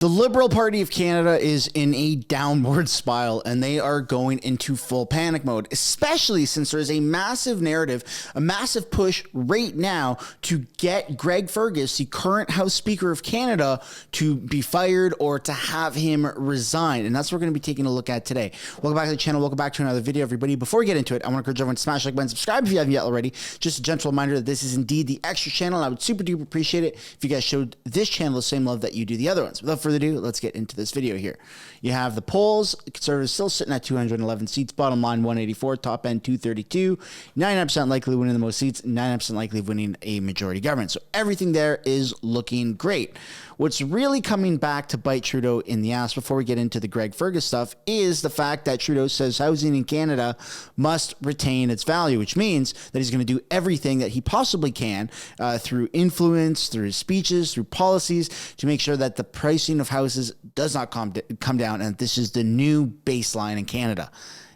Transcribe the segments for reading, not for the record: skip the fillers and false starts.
The Liberal Party of Canada is in a downward spiral, and they are going into full panic mode, especially since there is a massive narrative, a massive push right now to get Greg Fergus, the current House Speaker of Canada, to be fired or to have him resign. And that's what we're going to be taking a look at today. Welcome back to the channel. Welcome back to another video, everybody. Before we get into it, I want to encourage everyone to smash like button, subscribe if you haven't yet already. Just a gentle reminder that this is indeed the extra channel, and I would super duper appreciate it if you guys showed this channel the same love that you do the other ones. Without further ado, let's get into this video here. You have the polls. Conservatives still sitting at 211 seats. Bottom line 184. Top end 232. 99% likely winning the most seats. 99% likely of winning a majority government. So everything there is looking great. What's really coming back to bite Trudeau in the ass before we get into the Greg Fergus stuff is the fact that Trudeau says housing in Canada must retain its value, which means that he's going to do everything that he possibly can through influence, through his speeches, through policies to make sure that the pricing of houses does not come down, and this is the new baseline in Canada.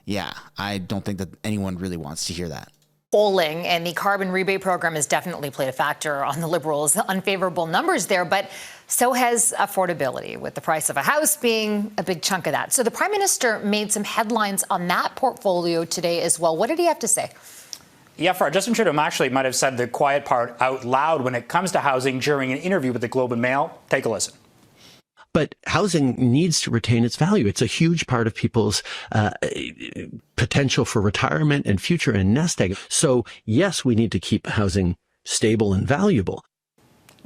Yeah, I don't think that anyone really wants to hear that. Polling and the carbon rebate program has definitely played a factor on the Liberals' unfavorable numbers there, but so has affordability, with the price of a house being a big chunk of that. So the Prime Minister made some headlines on that portfolio today as well. What did he have to say? Yeah, Justin Trudeau actually might have said the quiet part out loud when it comes to housing during an interview with the Globe and Mail. Take a listen. But housing needs to retain its value. It's a huge part of people's potential for retirement and future and nest egg. So, yes, we need to keep housing stable and valuable.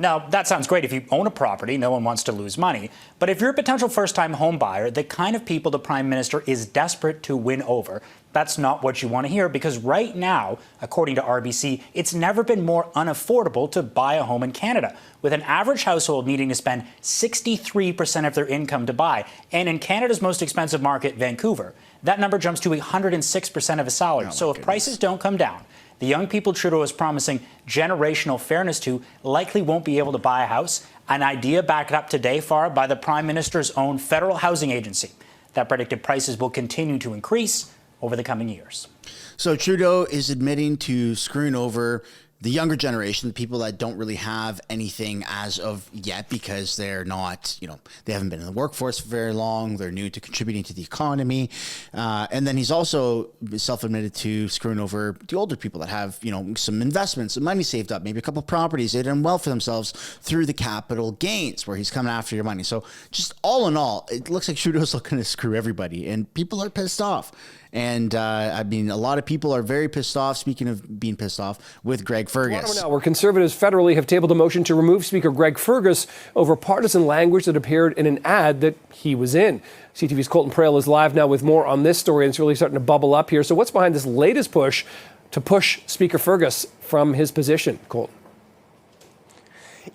Now, that sounds great if you own a property. No one wants to lose money. But if you're a potential first-time home buyer, the kind of people the Prime Minister is desperate to win over, that's not what you want to hear, because right now, according to RBC, it's never been more unaffordable to buy a home in Canada, with an average household needing to spend 63% of their income to buy. And in Canada's most expensive market, Vancouver, that number jumps to 106% of a salary. So if prices don't come down, the young people Trudeau is promising generational fairness to likely won't be able to buy a house, an idea backed up today, Farah, by the Prime Minister's own federal housing agency that predicted prices will continue to increase over the coming years. So Trudeau is admitting to screwing over the younger generation, the people that don't really have anything as of yet because they're not, they haven't been in the workforce for very long. They're new to contributing to the economy. And then he's also self-admitted to screwing over the older people that have, some investments, some money saved up, maybe a couple of properties. They've done well for themselves through the capital gains where he's coming after your money. So just all in all, it looks like Trudeau's looking to screw everybody, and people are pissed off. And a lot of people are very pissed off, speaking of being pissed off, with Greg Fergus. Now, where Conservatives federally have tabled a motion to remove Speaker Greg Fergus over partisan language that appeared in an ad that he was in. CTV's Colton Prale is live now with more on this story, and it's really starting to bubble up here. So what's behind this latest push to push Speaker Fergus from his position, Colton?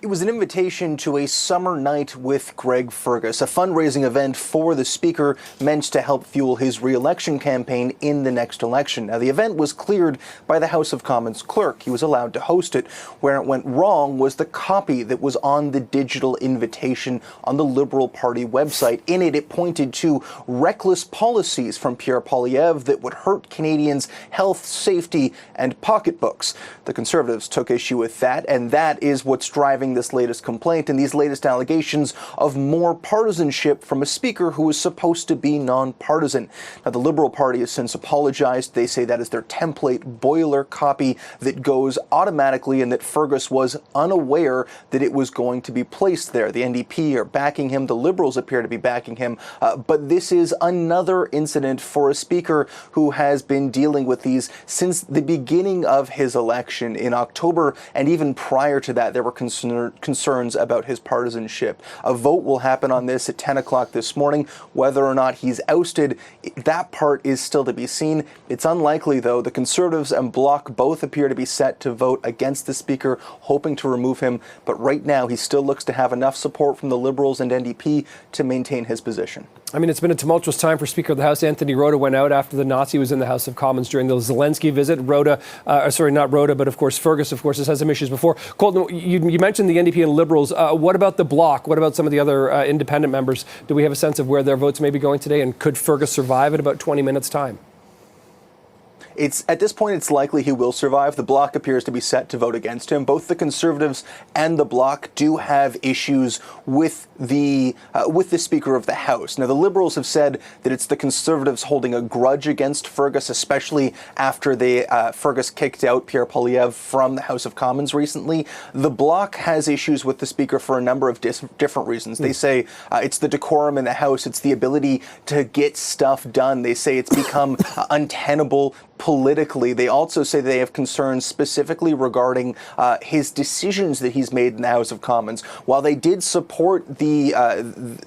It was an invitation to a summer night with Greg Fergus, a fundraising event for the Speaker meant to help fuel his re-election campaign in the next election. Now, the event was cleared by the House of Commons clerk. He was allowed to host it. Where it went wrong was the copy that was on the digital invitation on the Liberal Party website. In it, it pointed to reckless policies from Pierre that would hurt Canadians' health, safety, and pocketbooks. The Conservatives took issue with that, and that is what's driving this latest complaint and these latest allegations of more partisanship from a speaker who is supposed to be nonpartisan. Now, the Liberal Party has since apologized. They say that is their template boiler copy that goes automatically and that Fergus was unaware that it was going to be placed there. The NDP are backing him. The Liberals appear to be backing him. But this is another incident for a speaker who has been dealing with these since the beginning of his election in October, and even prior to that, there were concerns about his partisanship. A vote will happen on this at 10 o'clock this morning. Whether or not he's ousted, that part is still to be seen. It's unlikely, though. The Conservatives and Bloc both appear to be set to vote against the Speaker, hoping to remove him. But right now, he still looks to have enough support from the Liberals and NDP to maintain his position. It's been a tumultuous time for Speaker of the House. Anthony Rota went out after the Nazi was in the House of Commons during the Zelensky visit. Not Rota, but of course Fergus, has had some issues before. Colton, you mentioned the NDP and Liberals. What about the Bloc? What about some of the other independent members? Do we have a sense of where their votes may be going today? And could Fergus survive in about 20 minutes' time? At this point, it's likely he will survive. The Bloc appears to be set to vote against him. Both the Conservatives and the Bloc do have issues with the Speaker of the House. Now, the Liberals have said that it's the Conservatives holding a grudge against Fergus, especially after Fergus kicked out Pierre Poilievre from the House of Commons recently. The Bloc has issues with the Speaker for a number of different reasons. They say it's the decorum in the House, it's the ability to get stuff done. They say it's become untenable politically. They also say they have concerns specifically regarding his decisions that he's made in the House of Commons. While they did support the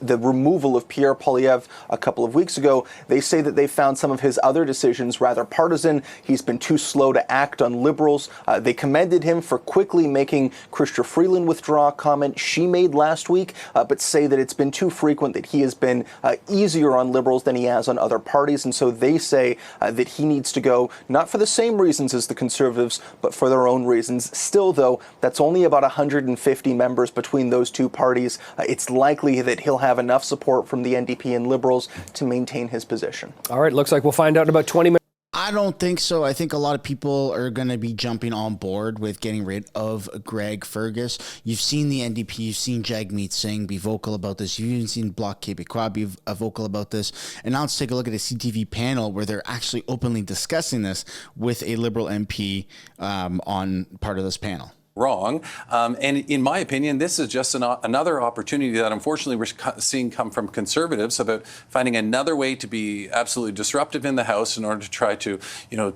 removal of Pierre Poilievre a couple of weeks ago, they say that they found some of his other decisions rather partisan. He's been too slow to act on Liberals. They commended him for quickly making Crystia Freeland withdraw a comment she made last week, but say that it's been too frequent, that he has been easier on Liberals than he has on other parties. And so they say that he needs to go, not for the same reasons as the Conservatives, but for their own reasons. Still, though, that's only about 150 members between those two parties. It's likely that he'll have enough support from the NDP and Liberals to maintain his position. All right, looks like we'll find out in about 20 minutes. I don't think so. I think a lot of people are going to be jumping on board with getting rid of Greg Fergus. You've seen the NDP, you've seen Jagmeet Singh be vocal about this. You've even seen Bloc Québécois be vocal about this. And now let's take a look at a CTV panel where they're actually openly discussing this with a Liberal MP on part of this panel. Wrong. And in my opinion, this is just another opportunity that unfortunately we're seeing come from Conservatives about finding another way to be absolutely disruptive in the House in order to try to,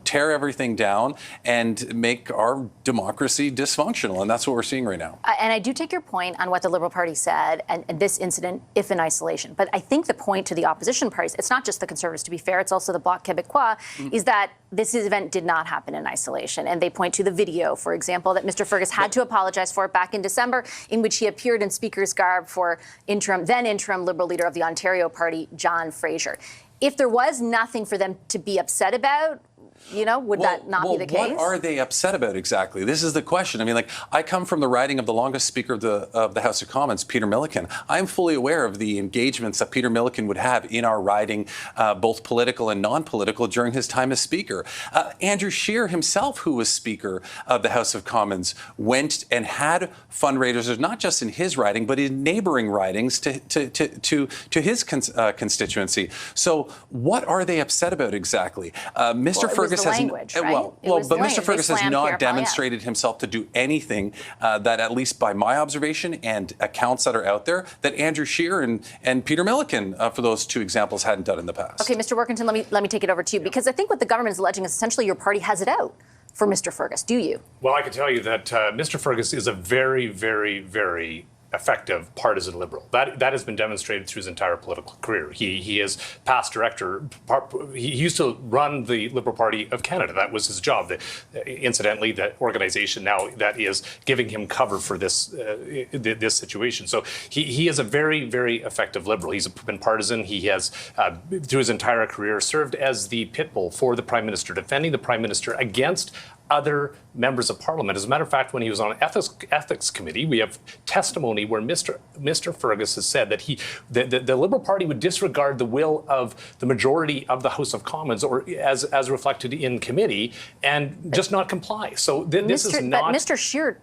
tear everything down and make our democracy dysfunctional. And that's what we're seeing right now. And I do take your point on what the Liberal Party said and this incident, if in isolation. But I think the point to the opposition parties, it's not just the Conservatives, to be fair, it's also the Bloc Québécois, is that this event did not happen in isolation. And they point to the video, for example, that Mr. Fergus had to apologize for back in December, in which he appeared in Speaker's garb for then interim Liberal leader of the Ontario Party, John Fraser. If there was nothing for them to be upset about, would that not be the case? What are they upset about exactly? This is the question. I mean, I come from the riding of the longest Speaker of the House of Commons, Peter Milliken. I'm fully aware of the engagements that Peter Milliken would have in our riding, both political and non-political, during his time as Speaker. Andrew Scheer himself, who was Speaker of the House of Commons, went and had fundraisers, not just in his riding, but in neighboring ridings to his constituency. So what are they upset about exactly? Mr. Fergus has language, right? but Mr. Fergus has not demonstrated himself to do anything that, at least by my observation and accounts that are out there, that Andrew Scheer and Peter Milliken, for those two examples, hadn't done in the past. Okay, Mr. Workington, let me take it over to you, because I think what the government is alleging is essentially your party has it out for Mr. Fergus. Do you? Well, I can tell you that Mr. Fergus is a very, very, very effective partisan Liberal. That has been demonstrated through his entire political career. He is past director. He used to run the Liberal Party of Canada. That was his job. Incidentally, the organization now that is giving him cover for this situation. So he is a very, very effective Liberal. He's been partisan. He has, through his entire career, served as the pit bull for the Prime Minister, defending the Prime Minister against other members of Parliament. As a matter of fact, when he was on ethics committee, we have testimony where Mr. Fergus has said that the Liberal Party would disregard the will of the majority of the House of Commons, or as reflected in committee, and just not comply. So this is not. But Mr. Scheer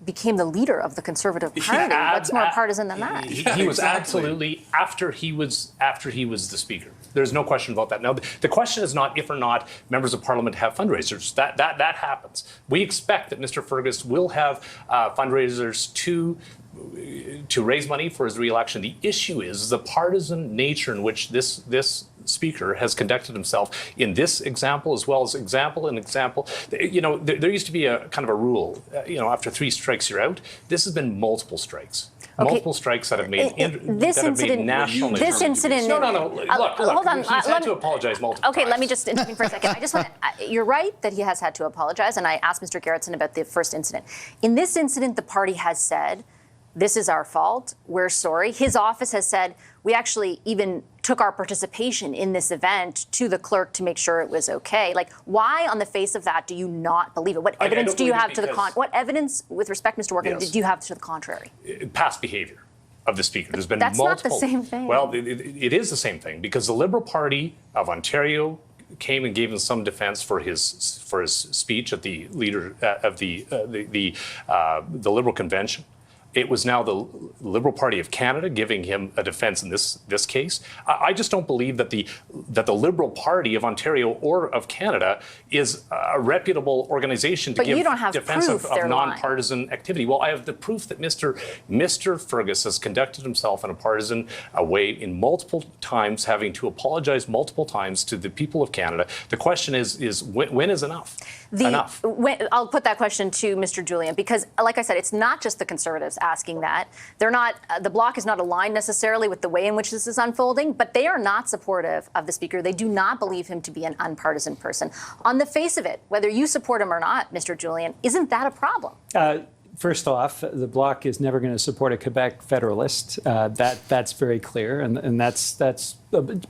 became the leader of the Conservative Party. What's more partisan than that? He was absolutely after he was the Speaker. There's no question about that. Now, the question is not if or not members of Parliament have fundraisers. That happens. We expect that Mr. Fergus will have fundraisers to raise money for his re-election. The issue is the partisan nature in which this Speaker has conducted himself in this example, as well as example. There used to be a kind of a rule, after 3 strikes you're out. This has been multiple strikes. Okay. Multiple strikes that have made national. This incident. No. Look. Hold on. He's had to apologize multiple times. Okay, let me just intervene for a second. I just want. You're right that he has had to apologize, and I asked Mr. Gerritsen about the first incident. In this incident, the party has said, "This is our fault. We're sorry." His office has said, "We actually even took our participation in this event to the clerk to make sure it was okay." Like, why, on the face of that, do you not believe it? What evidence do you have to the What evidence, with respect, Mr. Workington, did you have to the contrary? Past behavior of the Speaker. There's been That's multiple. Not the same thing. Well, it is the same thing, because the Liberal Party of Ontario came and gave him some defense for his speech at the leader of the Liberal convention. It was now the Liberal Party of Canada giving him a defense in this case. I just don't believe that the Liberal Party of Ontario or of Canada is a reputable organization to give defense of nonpartisan activity. Well, I have the proof that Mr. Fergus has conducted himself in a partisan way in multiple times, having to apologize multiple times to the people of Canada. The question is when is enough? Enough. I'll put that question to Mr. Julian, because, like I said, it's not just the Conservatives asking that. They're not. The Bloc is not aligned necessarily with the way in which this is unfolding, but they are not supportive of the Speaker. They do not believe him to be an unpartisan person. On the face of it, whether you support him or not, Mr. Julian, isn't that a problem? First off, the Bloc is never going to support a Quebec federalist. That's very clear, and that's a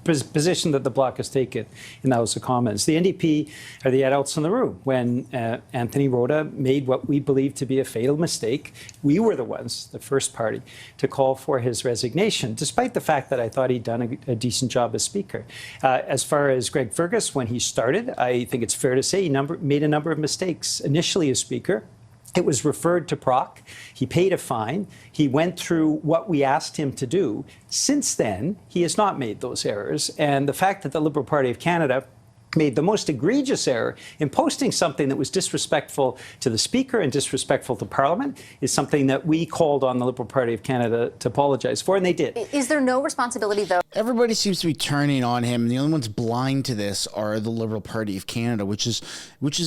position that the Bloc has taken in the House of Commons. The NDP are the adults in the room. When Anthony Rota made what we believe to be a fatal mistake, we were the ones, the first party, to call for his resignation, despite the fact that I thought he'd done a decent job as Speaker. As far as Greg Fergus, when he started, I think it's fair to say he made a number of mistakes. Initially as Speaker, it was referred to Proc. He paid a fine. He went through what we asked him to do. Since then, he has not made those errors. And the fact that the Liberal Party of Canada made the most egregious error in posting something that was disrespectful to the Speaker and disrespectful to Parliament is something that we called on the Liberal Party of Canada to apologize for, and they did. Is there no responsibility, though? Everybody seems to be turning on him, and the only ones blind to this are the Liberal Party of Canada, which is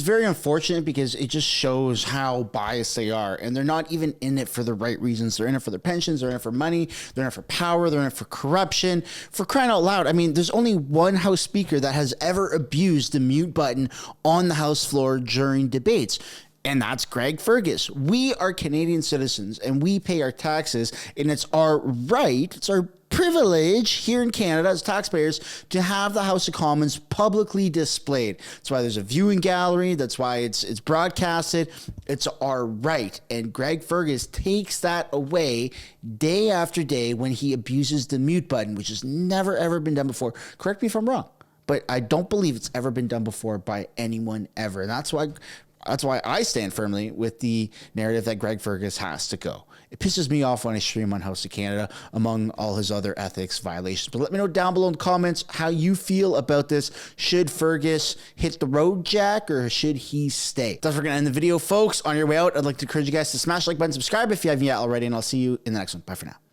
very unfortunate because it just shows how biased they are, and they're not even in it for the right reasons. They're in it for their pensions, they're in it for money, they're in it for power, they're in it for corruption. For crying out loud, I mean, there's only one House Speaker that has ever abused the mute button on the House floor during debates, and that's Greg Fergus. We are Canadian citizens, and we pay our taxes, and it's our right, it's our privilege here in Canada as taxpayers to have the House of Commons publicly displayed. That's why there's a viewing gallery. That's why it's broadcasted. It's our right. And Greg Fergus takes that away day after day when he abuses the mute button, which has never, ever been done before. Correct me if I'm wrong, but I don't believe it's ever been done before by anyone ever. And that's why I stand firmly with the narrative that Greg Fergus has to go. It pisses me off when I stream on House of Canada, among all his other ethics violations. But let me know down below in the comments how you feel about this. Should Fergus hit the road, Jack, or should he stay? That's where we're going to end the video, folks. On your way out, I'd like to encourage you guys to smash the like button, subscribe if you haven't yet already, and I'll see you in the next one. Bye for now.